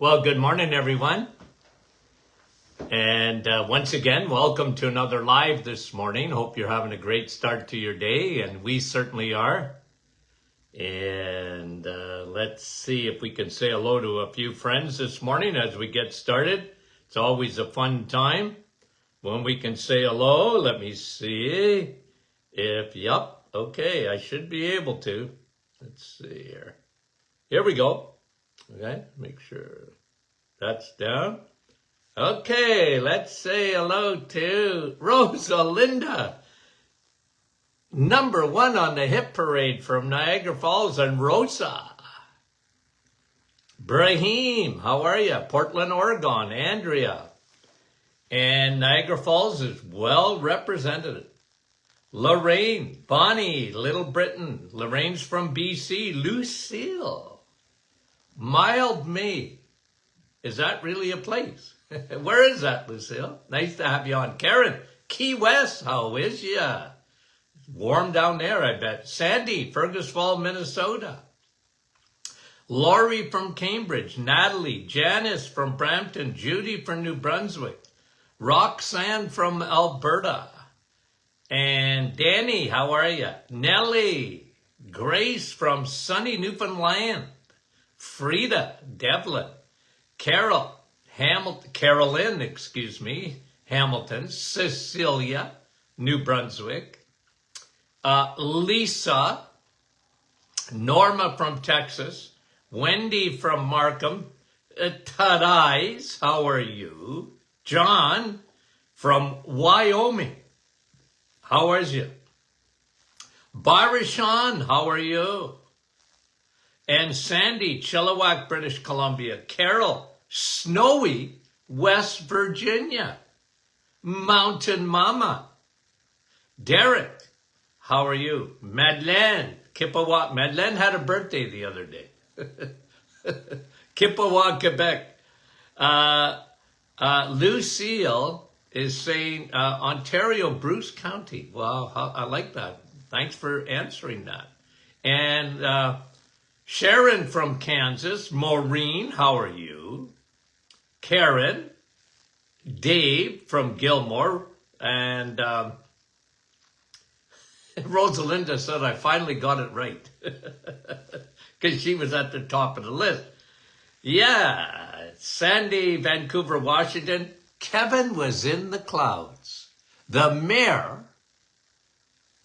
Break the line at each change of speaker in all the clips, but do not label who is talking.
Well, good morning, everyone. And once again, welcome to another live this morning. Hope you're having a great start to your day, and we certainly are. And let's see if we can say hello to a few friends this morning as we get started. It's always a fun time when we can say hello. Let me see okay, I should be able to. Let's see here. Here we go. Okay, make sure that's down. Okay, let's say hello to Rosalinda, number one on the hit parade from Niagara Falls, and Rosa. Brahim, how are you? Portland, Oregon, Andrea. And Niagara Falls is well represented. Lorraine, Bonnie, Little Britain. Lorraine's from BC. Lucille, Mild May. Is that really a place? Where is that, Lucille? Nice to have you on. Karen, Key West, how is ya? Warm down there, I bet. Sandy, Fergus Falls, Minnesota. Laurie from Cambridge. Natalie, Janice from Brampton. Judy from New Brunswick. Roxanne from Alberta. And Danny, how are you? Nellie, Grace from sunny Newfoundland. Frida, Devlin. Carol, Carolyn, Hamilton. Cecilia, New Brunswick. Lisa, Norma from Texas. Wendy from Markham. Tadais, how are you? John from Wyoming. How are you? Barishan, how are you? And Sandy, Chilliwack, British Columbia. Carol, snowy West Virginia. Mountain Mama. Derek, how are you? Madeleine, Kippawa. Madeleine had a birthday the other day. Kippawa, Quebec. Lucille is saying Ontario, Bruce County. Wow, I like that. Thanks for answering that. And Sharon from Kansas. Maureen, how are you? Karen. Dave from Gilmore. And Rosalinda said I finally got it right. Because she was at the top of the list. Yeah. Sandy, Vancouver, Washington. Kevin was in the clouds. The mayor,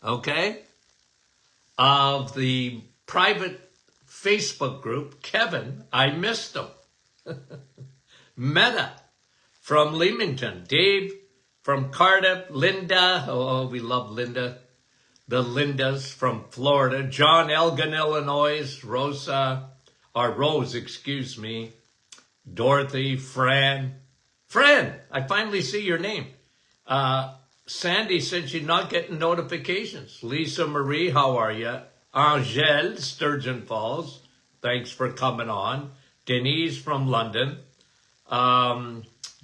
of the private Facebook group, Kevin, I missed him. Meta from Leamington. Dave from Cardiff. Linda, oh, we love Linda. The Lindas from Florida. John Elgin, Illinois. Rose, Dorothy, Fran, I finally see your name. Sandy said she's not getting notifications. Lisa Marie, how are you? Angèle, Sturgeon Falls, thanks for coming on. Denise from London.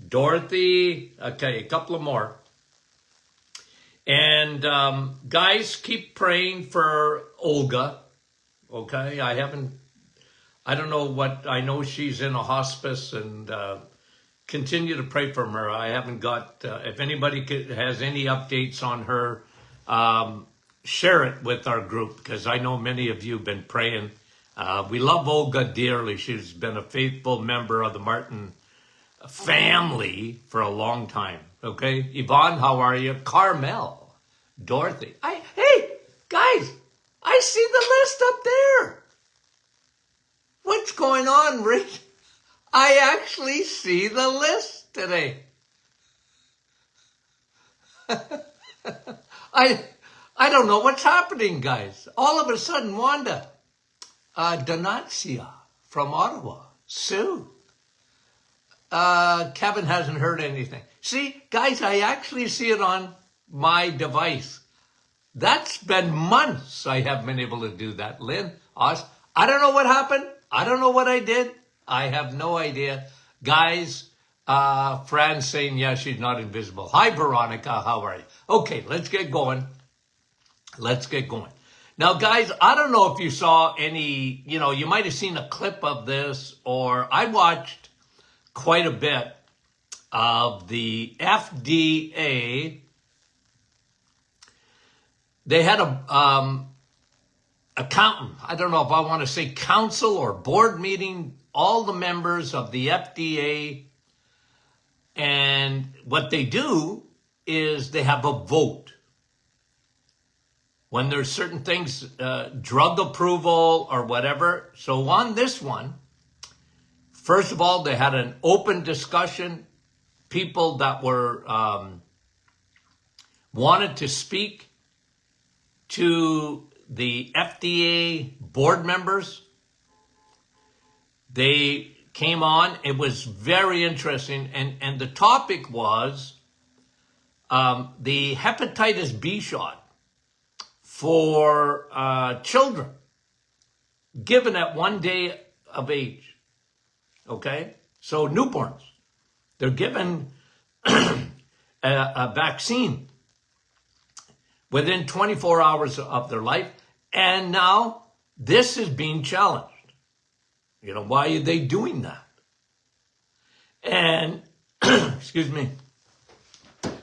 Dorothy, okay, a couple of more. And guys, keep praying for Olga, okay? I don't know I know she's in a hospice, and continue to pray for her. I haven't got, if anybody has any updates on her, share it with our group, because I know many of you have been praying. We love Olga dearly. She's been a faithful member of the Martin family for a long time. Okay, Yvonne, how are you? Carmel, Dorothy. Hey, guys, I see the list up there. What's going on, Rich? I actually see the list today. I don't know what's happening, guys. All of a sudden, Wanda, Donatia from Ottawa, Sue. Kevin hasn't heard anything. See, guys, I actually see it on my device. That's been months I haven't been able to do that. Lynn, I don't know what happened. I don't know what I did. I have no idea. Guys, Fran's saying, yeah, she's not invisible. Hi, Veronica. How are you? Okay, let's get going. Now, guys, I don't know if you saw any, you might have seen a clip of this, or I watched quite a bit of the FDA. They had a accountant, I don't know if I want to say council or board meeting, all the members of the FDA, and what they do is they have a vote. When there's certain things, drug approval or whatever. So on this one, first of all, they had an open discussion. People that were wanted to speak to the FDA board members. They came on. It was very interesting. And the topic was the hepatitis B shot for children given at 1 day of age. Okay? So newborns, they're given a vaccine within 24 hours of their life. And now this is being challenged. You know, why are they doing that? And, excuse me,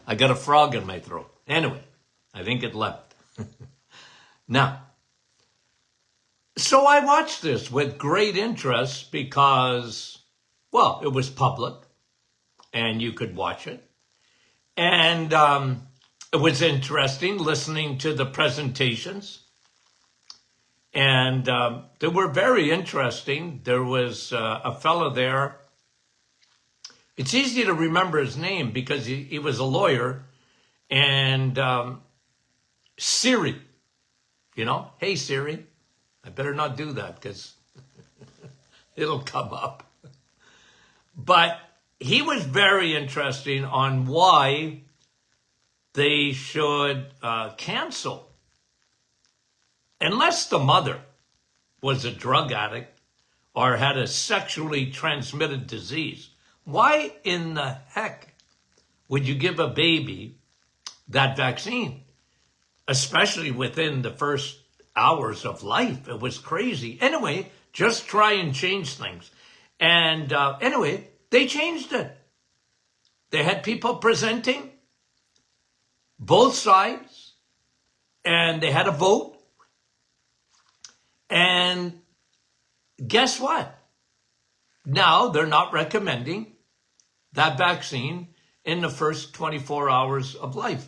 I got a frog in my throat. Anyway, I think it left. Now, so I watched this with great interest because, well, it was public and you could watch it. And it was interesting listening to the presentations. And they were very interesting. There was a fellow there. It's easy to remember his name because he was a lawyer. And Siri, you know, hey Siri, I better not do that because it'll come up. But he was very interesting on why they should cancel. Unless the mother was a drug addict or had a sexually transmitted disease, why in the heck would you give a baby that vaccine? Especially within the first hours of life. It was crazy. Anyway, just try and change things. And anyway, they changed it. They had people presenting both sides, and they had a vote. And guess what? Now they're not recommending that vaccine in the first 24 hours of life.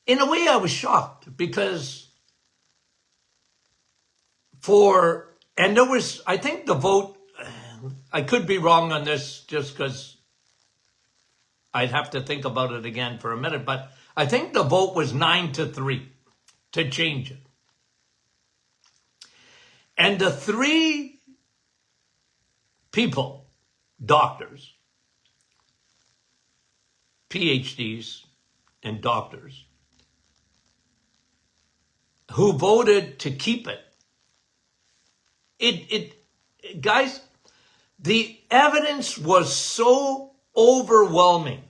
In a way, I was shocked because and there was, I think the vote, I could be wrong on this just because I'd have to think about it again for a minute, but I think the vote was 9-3 to change it. And the three people, doctors, PhDs and doctors, who voted to keep it, guys, the evidence was so overwhelming.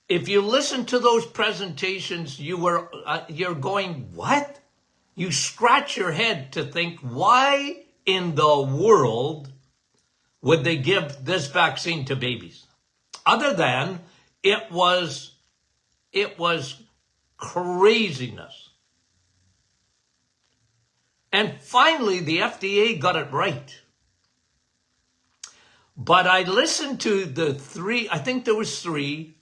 If you listen to those presentations, you're going, what? You scratch your head to think, why in the world would they give this vaccine to babies? Other than it was craziness. And finally, the FDA got it right. But I listened to the three, I think there was three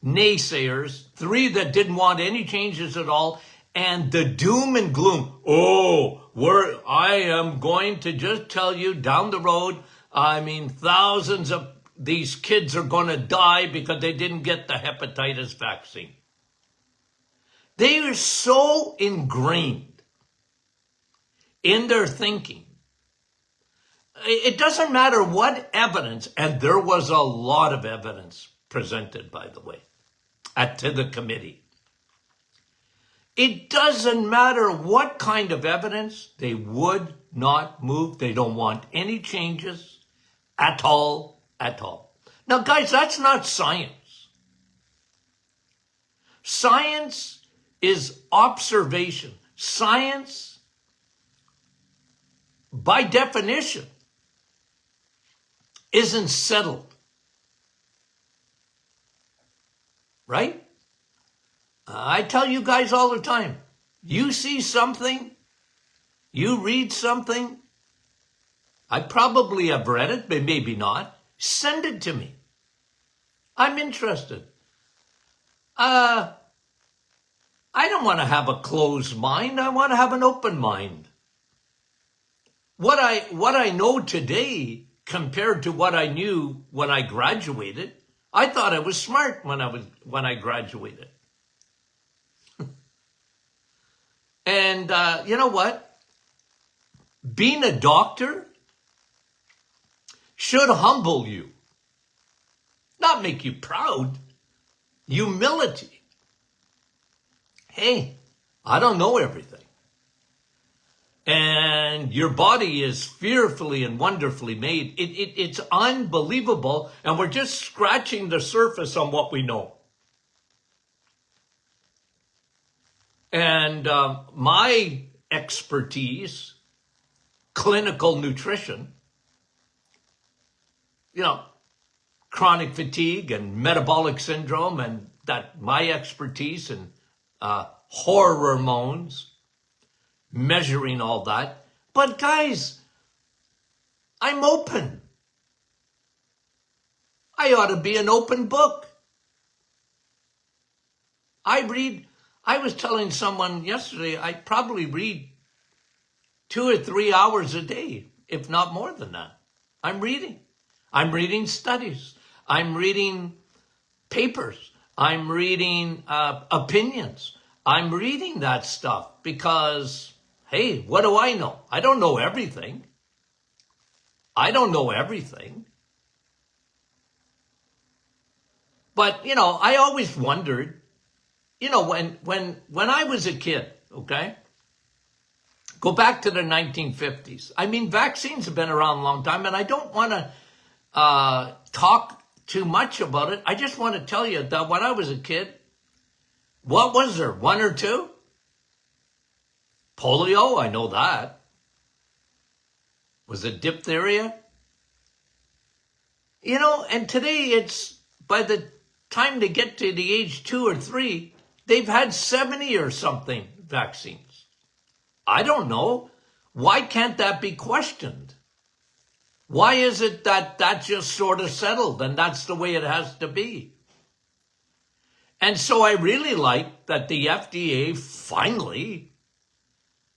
naysayers, three that didn't want any changes at all, and the doom and gloom. I am going to just tell you down the road, I mean, thousands of these kids are going to die because they didn't get the hepatitis vaccine. They are so ingrained in their thinking. It doesn't matter what evidence, and there was a lot of evidence presented, by the way, to the committee. It doesn't matter what kind of evidence, they would not move. They don't want any changes at all. Now, guys, that's not science. Science is observation. Science by definition, isn't settled. Right? I tell you guys all the time, you see something, you read something, I probably have read it, but maybe not. Send it to me. I'm interested. I don't want to have a closed mind. I want to have an open mind. What I know today compared to what I knew when I graduated, I thought I was smart when I graduated. And you know what? Being a doctor should humble you, not make you proud. Humility. Hey, I don't know everything. And your body is fearfully and wonderfully made. It's unbelievable, and we're just scratching the surface on what we know. And my expertise, clinical nutrition, chronic fatigue and metabolic syndrome, and that my expertise in hormones, measuring all that. But guys, I'm open. I ought to be an open book. I was telling someone yesterday, I probably read 2 or 3 hours a day, if not more than that. I'm reading studies. I'm reading papers. I'm reading opinions. I'm reading that stuff because, hey, what do I know? I don't know everything. But, I always wondered, when I was a kid, okay? Go back to the 1950s. I mean, vaccines have been around a long time, and I don't want to talk too much about it. I just want to tell you that when I was a kid, what was there? 1 or 2? Polio, I know that. Was it diphtheria? And today it's, by the time they get to the age 2 or 3, they've had 70 or something vaccines. I don't know. Why can't that be questioned? Why is it that just sort of settled and that's the way it has to be? And so I really like that the FDA finally,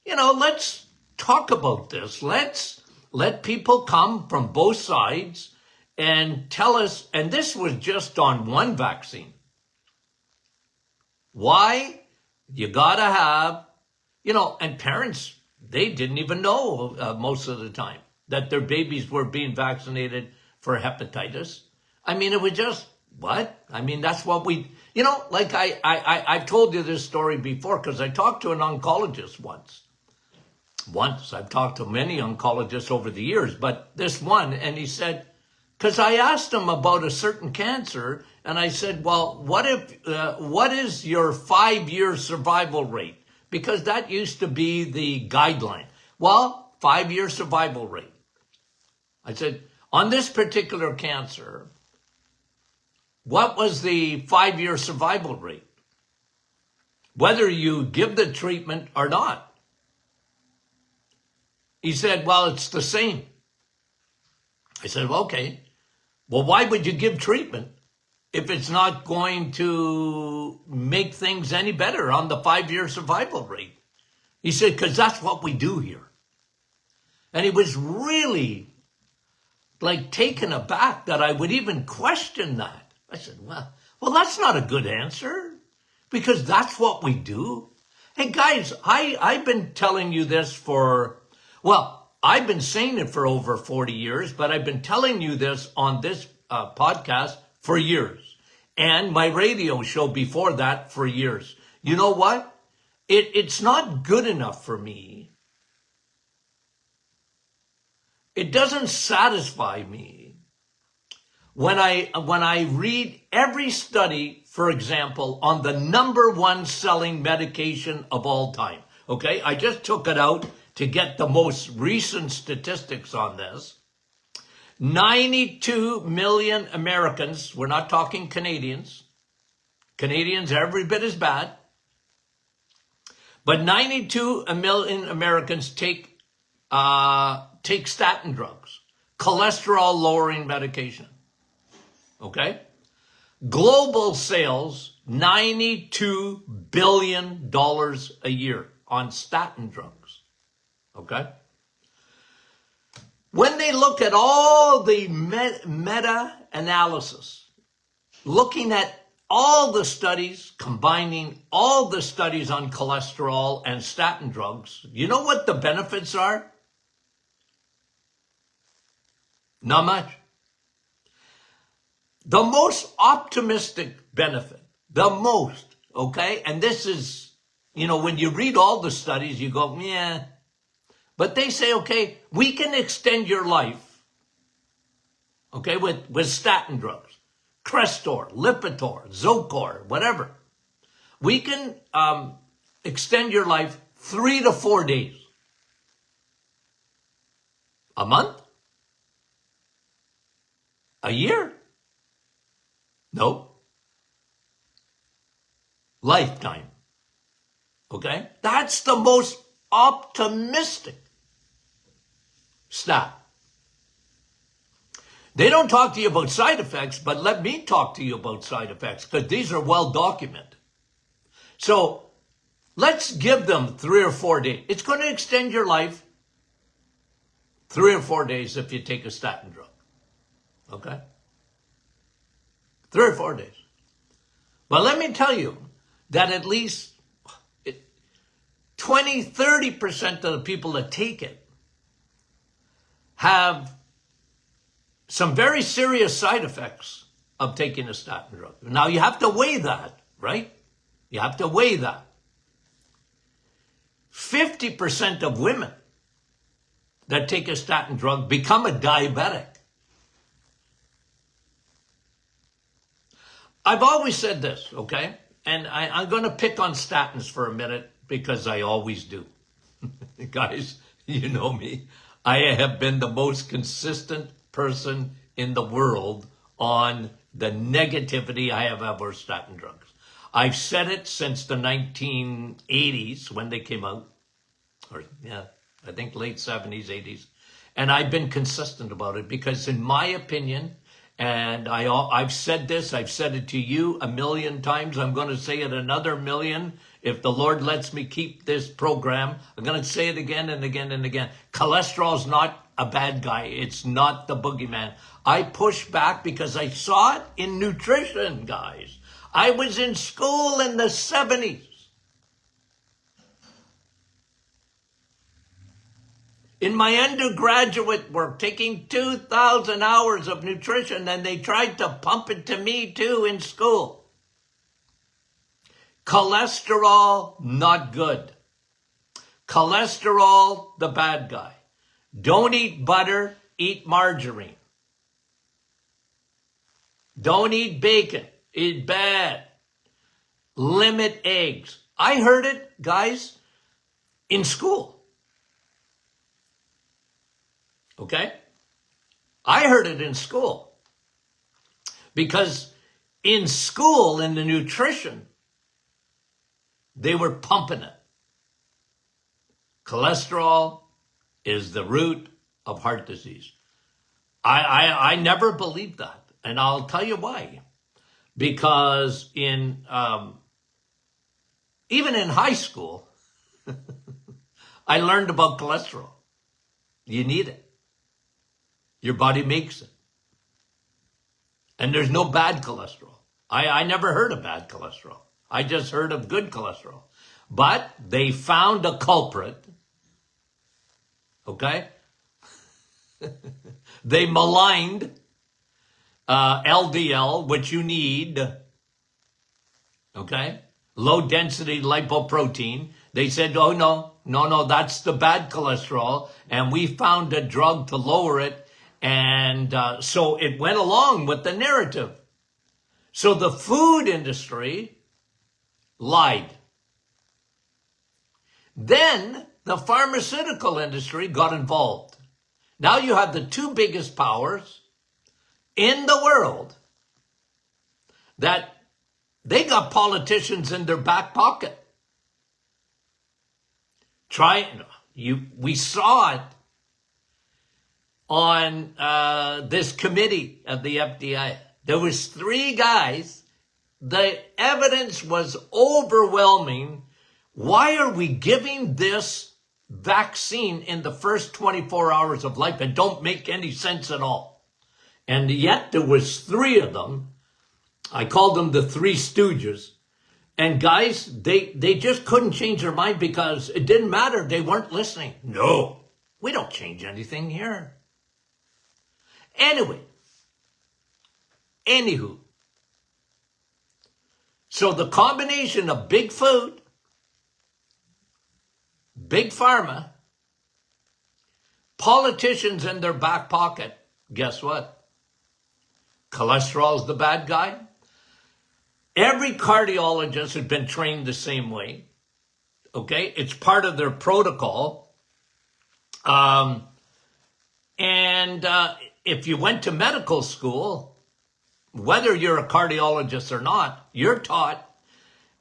let's talk about this. Let's let people come from both sides and tell us, and this was just on one vaccine. Why? You gotta have, and parents, they didn't even know most of the time that their babies were being vaccinated for hepatitis. I mean, it was just, what? I mean, that's what we, like I've told you this story before because I talked to an oncologist once. I've talked to many oncologists over the years, but this one, and he said, because I asked him about a certain cancer, and I said, well, what is your 5-year survival rate? Because that used to be the guideline. Well, 5-year survival rate. I said, on this particular cancer, what was the 5-year survival rate? Whether you give the treatment or not. He said, well, it's the same. I said, well, okay. Well, why would you give treatment if it's not going to make things any better on the 5-year survival rate? He said, because that's what we do here. And he was really taken aback that I would even question that. I said, well, that's not a good answer because that's what we do. Hey guys, I've been telling you this I've been saying it for over 40 years, but I've been telling you this on this podcast for years. And my radio show before that for years. You know what? It's not good enough for me. It doesn't satisfy me when I read every study, for example, on the #1 selling medication of all time. Okay, I just took it out to get the most recent statistics on this. 92 million Americans, we're not talking Canadians. Canadians are every bit as bad. But 92 million Americans take statin drugs, cholesterol lowering medication. Okay? Global sales, $92 billion a year on statin drugs. Okay? When they look at all the meta-analysis, looking at all the studies, combining all the studies on cholesterol and statin drugs, you know what the benefits are? Not much. The most optimistic benefit, the most, okay? And this is, when you read all the studies, you go, yeah. But they say, okay, we can extend your life, okay, with statin drugs. Crestor, Lipitor, Zocor, whatever. We can extend your life 3 to 4 days. A month? A year? No. Lifetime. Okay? That's the most optimistic stat. They don't talk to you about side effects, but let me talk to you about side effects because these are well documented. So let's give them 3 or 4 days. It's going to extend your life 3 or 4 days if you take a statin drug. Okay? 3 or 4 days. But let me tell you that at least 20-30% of the people that take it have some very serious side effects of taking a statin drug. Now, you have to weigh that, right? You have to weigh that. 50% of women that take a statin drug become a diabetic. I've always said this, okay? And I'm going to pick on statins for a minute because I always do. Guys, you know me. I have been the most consistent person in the world on the negativity I have over statin drugs. I've said it since the 1980s when they came out. I think late 70s, 80s. And I've been consistent about it because in my opinion, and I've said this, I've said it to you 1,000,000 times. I'm going to say it another 1,000,000. If the Lord lets me keep this program, I'm going to say it again and again and again. Cholesterol is not a bad guy. It's not the boogeyman. I push back because I saw it in nutrition, guys. I was in school in the 70s. In my undergraduate work, taking 2,000 hours of nutrition, and they tried to pump it to me too in school. Cholesterol, not good. Cholesterol, the bad guy. Don't eat butter, eat margarine. Don't eat bacon, eat bad. Limit eggs. I heard it, guys, in school. Okay? I heard it in school. Because in school, in the nutrition, they were pumping it. Cholesterol is the root of heart disease. I never believed that. And I'll tell you why. Because even in high school, I learned about cholesterol. You need it. Your body makes it. And there's no bad cholesterol. I never heard of bad cholesterol. I just heard of good cholesterol. But they found a culprit. Okay? They maligned LDL, which you need. Okay? Low density lipoprotein. They said, oh, no, that's the bad cholesterol. And we found a drug to lower it. And so it went along with the narrative. So the food industry lied. Then the pharmaceutical industry got involved. Now you have the two biggest powers in the world that they got politicians in their back pocket. We saw it on this committee of the FDA. There was 3 guys. The evidence was overwhelming. Why are we giving this vaccine in the first 24 hours of life? It don't make any sense at all. And yet there was 3 of them. I called them the 3 Stooges. And guys, they just couldn't change their mind because it didn't matter. They weren't listening. No, we don't change anything here. Anywho. So the combination of big food, big pharma, politicians in their back pocket, guess what? Cholesterol's the bad guy. Every cardiologist has been trained the same way. Okay, it's part of their protocol. If you went to medical school, whether you're a cardiologist or not, you're taught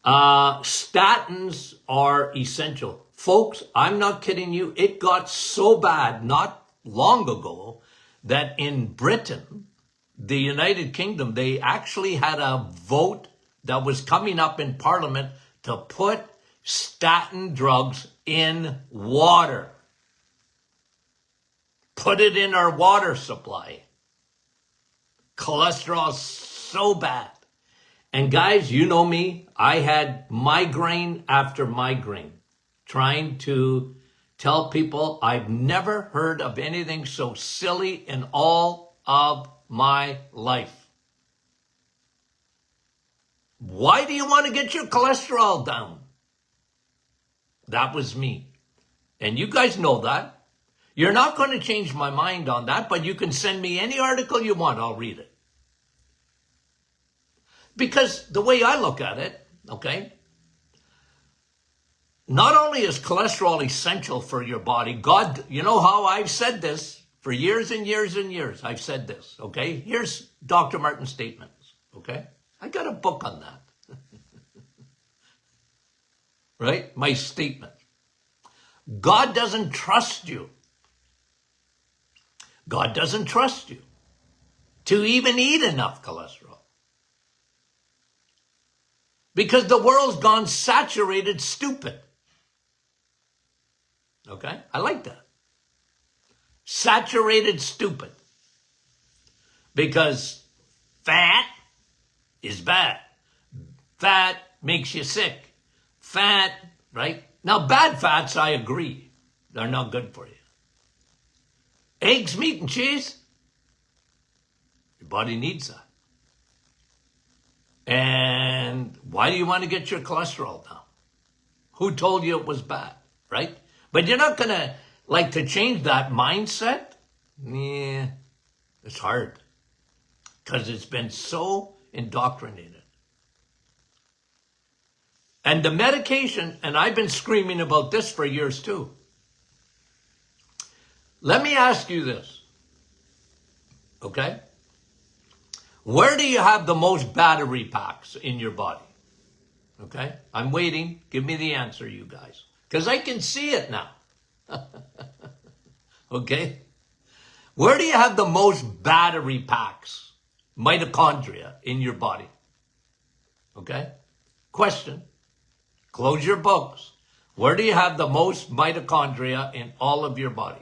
statins are essential. Folks, I'm not kidding you. It got so bad not long ago that in Britain, the United Kingdom, they actually had a vote that was coming up in Parliament to put statin drugs in water. Put it in our water supply. Cholesterol so bad. And guys, you know me, I had migraine after migraine trying to tell people I've never heard of anything so silly in all of my life. Why do you want to get your cholesterol down? That was me. And you guys know that. You're not going to change my mind on that, but you can send me any article you want. I'll read it. Because the way I look at it, okay, not only is cholesterol essential for your body, God, you know how I've said this for years and years and years. I've said this, okay? Here's Dr. Martin's statements, okay? I got a book on that. Right? My statement. God doesn't trust you. God doesn't trust you to even eat enough cholesterol. Because the world's gone saturated stupid. Okay? I like that. Saturated stupid. Because fat is bad. Fat makes you sick. Fat, right? Now, bad fats, I agree. They're not good for you. Eggs, meat, and cheese, your body needs that. And why do you want to get your cholesterol down? Who told you it was bad, right? But you're not going to like to change that mindset. Yeah, it's hard because it's been so indoctrinated. And the medication, and I've been screaming about this for years too. Let me ask you this, okay? Where do you have the most battery packs in your body? Okay? I'm waiting. Give me the answer, you guys. Because I can see it now. Okay? Where do you have the most battery packs, mitochondria, in your body? Okay? Question. Close your books. Where do you have the most mitochondria in all of your body?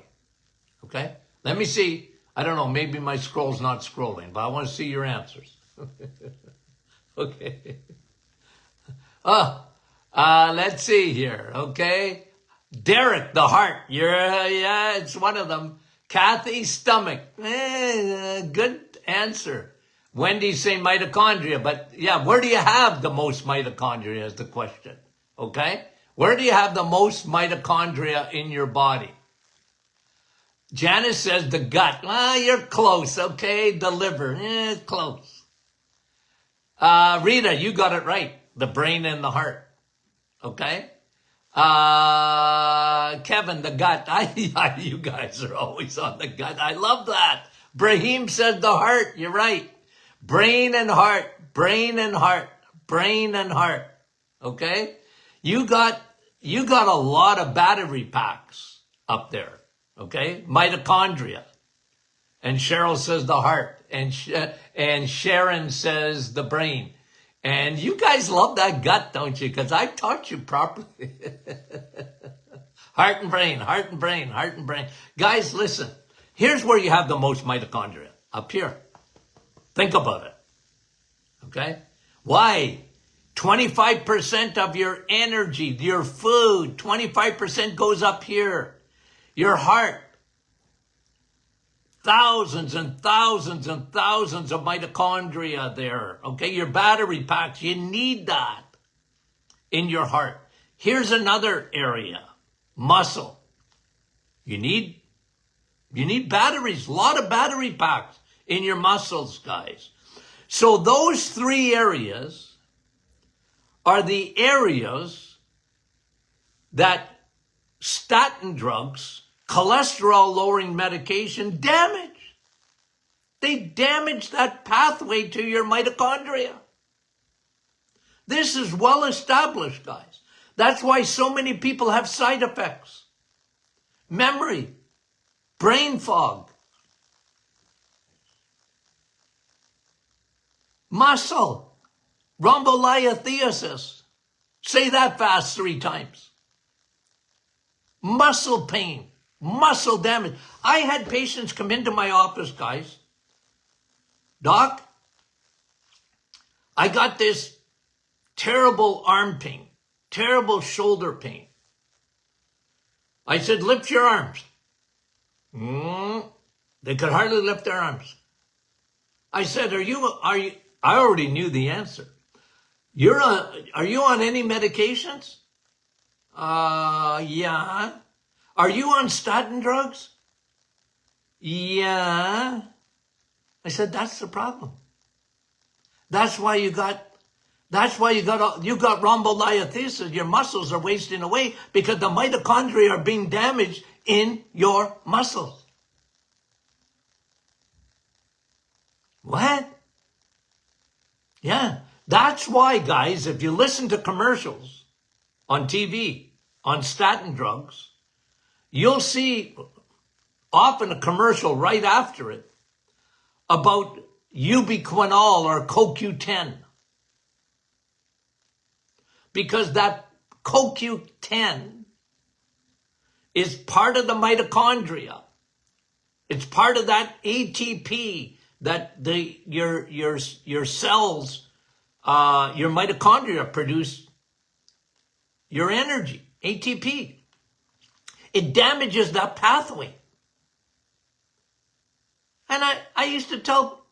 Okay? Let me see. I don't know. Maybe my scroll's not scrolling, but I want to see your answers. Okay. Let's see here. Okay. Derek, the heart. Yeah, it's one of them. Kathy, stomach. Good answer. Wendy's saying mitochondria, but yeah, where do you have the most mitochondria is the question. Okay? Where do you have the most mitochondria in your body? Janice says the gut. You're close, okay? The liver, close. Rita, you got it right. The brain and the heart, okay? Kevin, the gut. You guys are always on the gut. I love that. Brahim said the heart. You're right. Brain and heart, brain and heart, brain and heart. Okay? You got a lot of battery packs up there. Okay? Mitochondria. And Cheryl says the heart. And Sharon says the brain. And you guys love that gut, don't you? Because I've taught you properly. Heart and brain, heart and brain, heart and brain. Guys, listen. Here's where you have the most mitochondria. Up here. Think about it. Okay? Why? 25% of your energy, your food, 25% goes up here. Your heart. Thousands and thousands and thousands of mitochondria there. Okay, your battery packs, you need that in your heart. Here's another area, muscle. You need batteries, a lot of battery packs in your muscles, guys. So those three areas are the areas that statin drugs, cholesterol-lowering medication damage. They damage that pathway to your mitochondria. This is well established, guys. That's why so many people have side effects. Memory, brain fog, muscle, rhombolyathiasis. Say that fast 3 times. Muscle pain, muscle damage. I had patients come into my office, guys. Doc, I got this terrible arm pain, terrible shoulder pain. I said, lift your arms. They could hardly lift their arms. I said, are you, I already knew the answer. Are you on any medications? Yeah. Are you on statin drugs? Yeah. I said, that's the problem. That's why you got rhombolyathiasis. Your muscles are wasting away because the mitochondria are being damaged in your muscles. What? Yeah. That's why, guys, if you listen to commercials on TV, on statin drugs, you'll see often a commercial right after it about ubiquinol or CoQ10. Because that CoQ10 is part of the mitochondria. It's part of that ATP that your cells, your mitochondria produce your energy, ATP. It damages that pathway. And I used to tell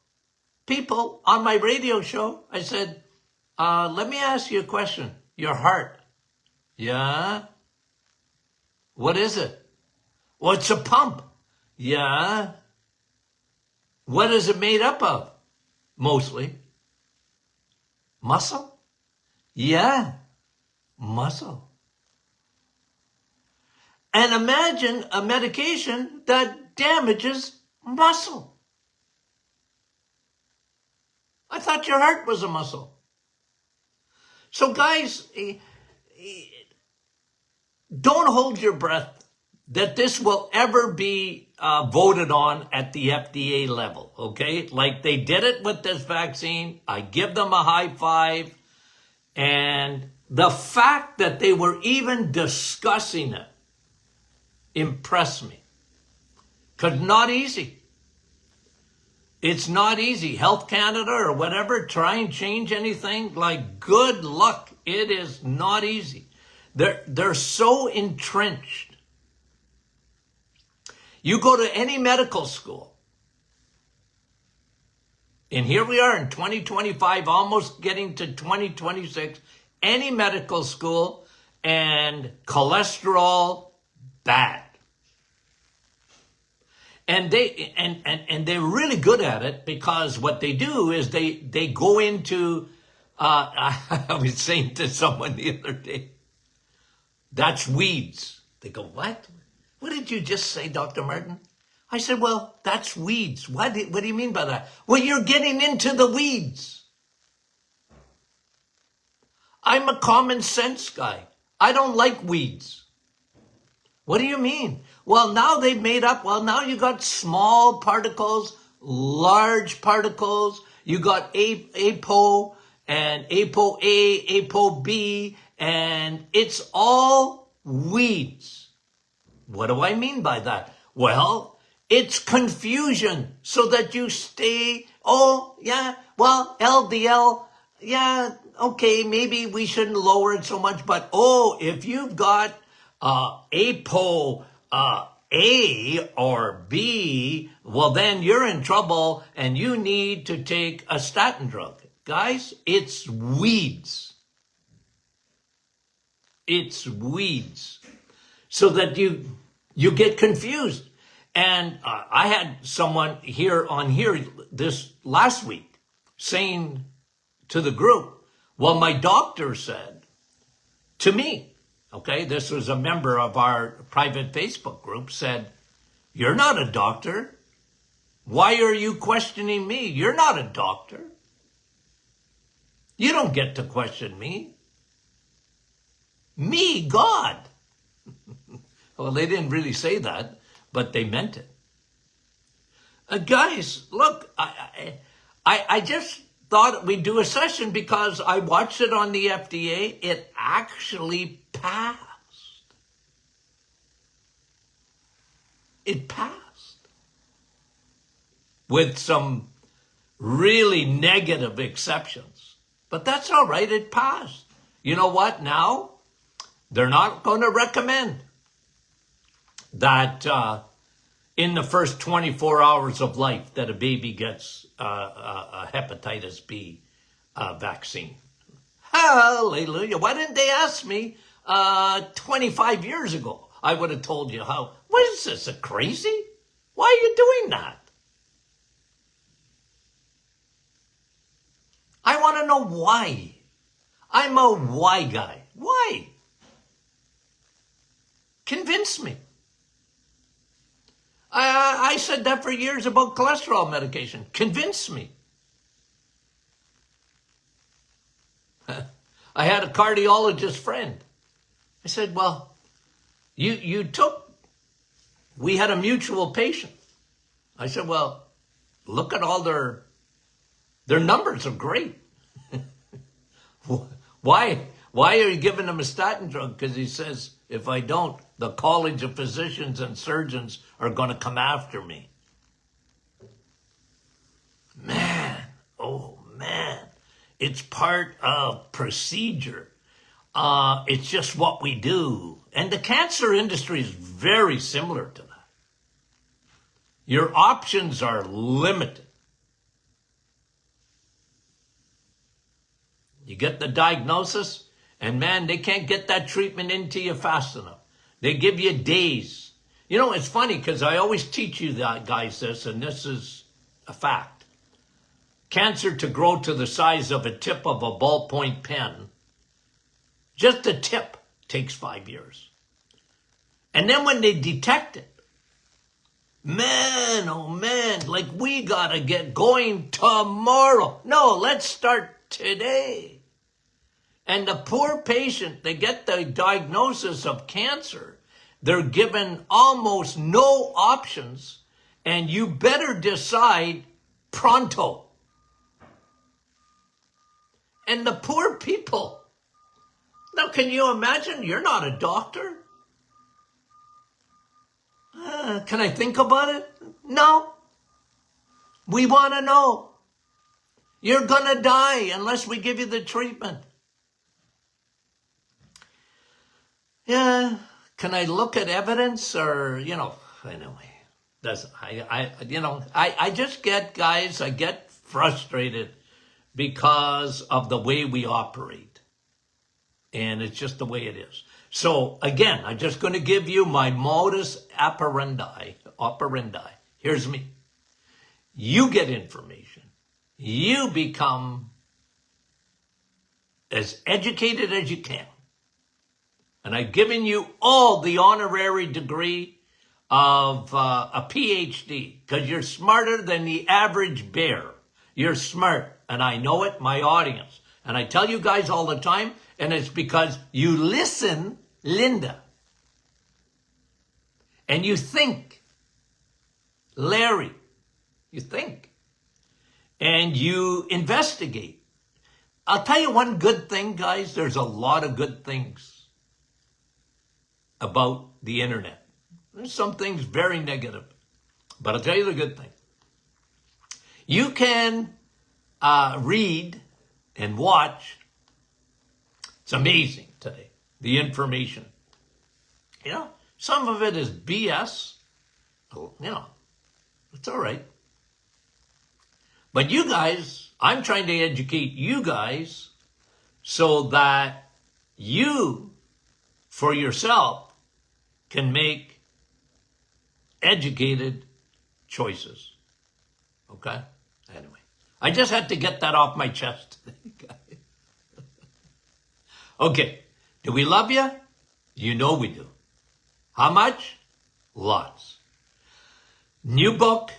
people on my radio show, I said, let me ask you a question. Your heart. Yeah. What is it? Well, it's a pump. Yeah. What is it made up of? Mostly. Muscle? Yeah. Muscle. And imagine a medication that damages muscle. I thought your heart was a muscle. So guys, don't hold your breath that this will ever be voted on at the FDA level, okay? Like they did it with this vaccine. I give them a high five. And the fact that they were even discussing it impressed me. Because not easy. It's not easy. Health Canada or whatever, try and change anything. Like, good luck. It is not easy. They're so entrenched. You go to any medical school, and here we are in 2025, almost getting to 2026, any medical school, and cholesterol, bad. And they're really good at it because what they do is they go into, I was saying to someone the other day, That's weeds. They go, what? What did you just say, Dr. Martin? I said, well, that's weeds. What do you mean by that? Well, you're getting into the weeds. I'm a common sense guy. I don't like weeds. What do you mean? Well, now they've made up. Well, now you got small particles, large particles. You got APO and ApoA, ApoB, and it's all weeds. What do I mean by that? Well, it's confusion so that you stay, oh, yeah, well, LDL, yeah, okay, maybe we shouldn't lower it so much, but oh, if you've got APO A or B, well, then you're in trouble and you need to take a statin drug. Guys, it's weeds. It's weeds. So that you get confused. And I had someone here this last week saying to the group, well, my doctor said to me, okay, this was a member of our private Facebook group, said, you're not a doctor. Why are you questioning me? You're not a doctor. You don't get to question me. Me, God. Well, they didn't really say that, but they meant it. Guys, look, I just thought we'd do a session because I watched it on the FDA. It actually passed. It passed. With some really negative exceptions. But that's all right, it passed. You know what now? They're not going to recommend that in the first 24 hours of life that a baby gets a hepatitis B vaccine. Hallelujah. Why didn't they ask me 25 years ago? I would have told you how. What is this, a crazy? Why are you doing that? I want to know why. I'm a why guy. Why? Convince me. I said that for years about cholesterol medication. Convince me. I had a cardiologist friend. I said, well, we had a mutual patient. I said, well, look at all their numbers are great. Why are you giving him a statin drug? Because he says, if I don't, the College of Physicians and Surgeons are going to come after me. Man, oh man, it's part of procedure. It's just what we do. And the cancer industry is very similar to that. Your options are limited. You get the diagnosis, and man, they can't get that treatment into you fast enough. They give you days. You know, it's funny because I always teach you that, guys, this, and this is a fact. Cancer to grow to the size of a tip of a ballpoint pen, just the tip takes 5 years. And then when they detect it, man, oh man, like we gotta get going tomorrow. No, let's start today. And the poor patient, they get the diagnosis of cancer. They're given almost no options, and you better decide pronto. And the poor people. Now, can you imagine? You're not a doctor. Can I think about it? No. We want to know. You're going to die unless we give you the treatment. Yeah, can I look at evidence or, anyway, I just get, guys, I get frustrated because of the way we operate. And it's just the way it is. So again, I'm just going to give you my modus operandi. Here's me. You get information. You become as educated as you can. And I've given you all the honorary degree of a PhD because you're smarter than the average bear. You're smart, and I know it, my audience. And I tell you guys all the time, and it's because you listen, Linda. And you think, Larry. You think. And you investigate. I'll tell you one good thing, guys. There's a lot of good things about the internet. There's some things very negative. But I'll tell you the good thing. You can read and watch. It's amazing today, the information. You know, some of it is BS. You know, it's all right. But you guys, I'm trying to educate you guys so that you, for yourself, can make educated choices. Okay? Anyway, I just had to get that off my chest. Okay, do we love you? You know we do. How much? Lots. New book.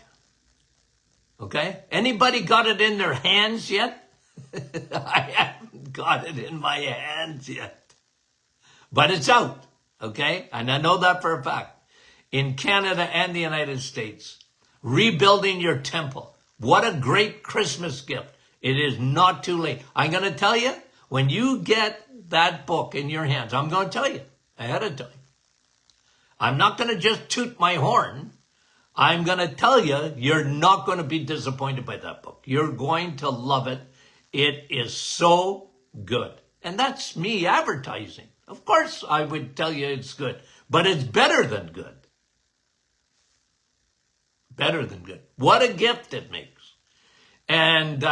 Okay? Anybody got it in their hands yet? I haven't got it in my hands yet. But it's out. Okay? And I know that for a fact. In Canada and the United States. Rebuilding Your Temple. What a great Christmas gift. It is not too late. I'm going to tell you, when you get that book in your hands, I'm going to tell you ahead of time. I'm not going to just toot my horn. I'm going to tell you, you're not going to be disappointed by that book. You're going to love it. It is so good. And that's me advertising. Of course, I would tell you it's good, but it's better than good. Better than good. What a gift it makes. And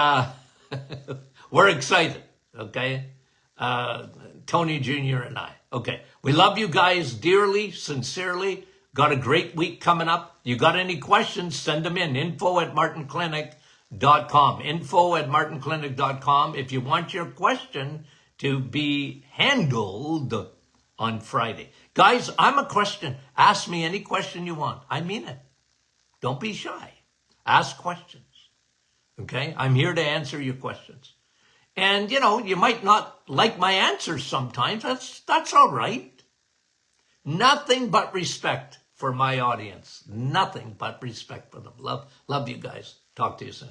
we're excited, okay? Tony Jr. and I. Okay, we love you guys dearly, sincerely. Got a great week coming up. You got any questions, send them in. info@martinclinic.com. info@martinclinic.com if you want your question to be handled on Friday. Guys, I'm a question. Ask me any question you want. I mean it. Don't be shy. Ask questions. Okay? I'm here to answer your questions. And, you know, you might not like my answers sometimes. That's all right. Nothing but respect for my audience. Nothing but respect for them. Love you guys. Talk to you soon.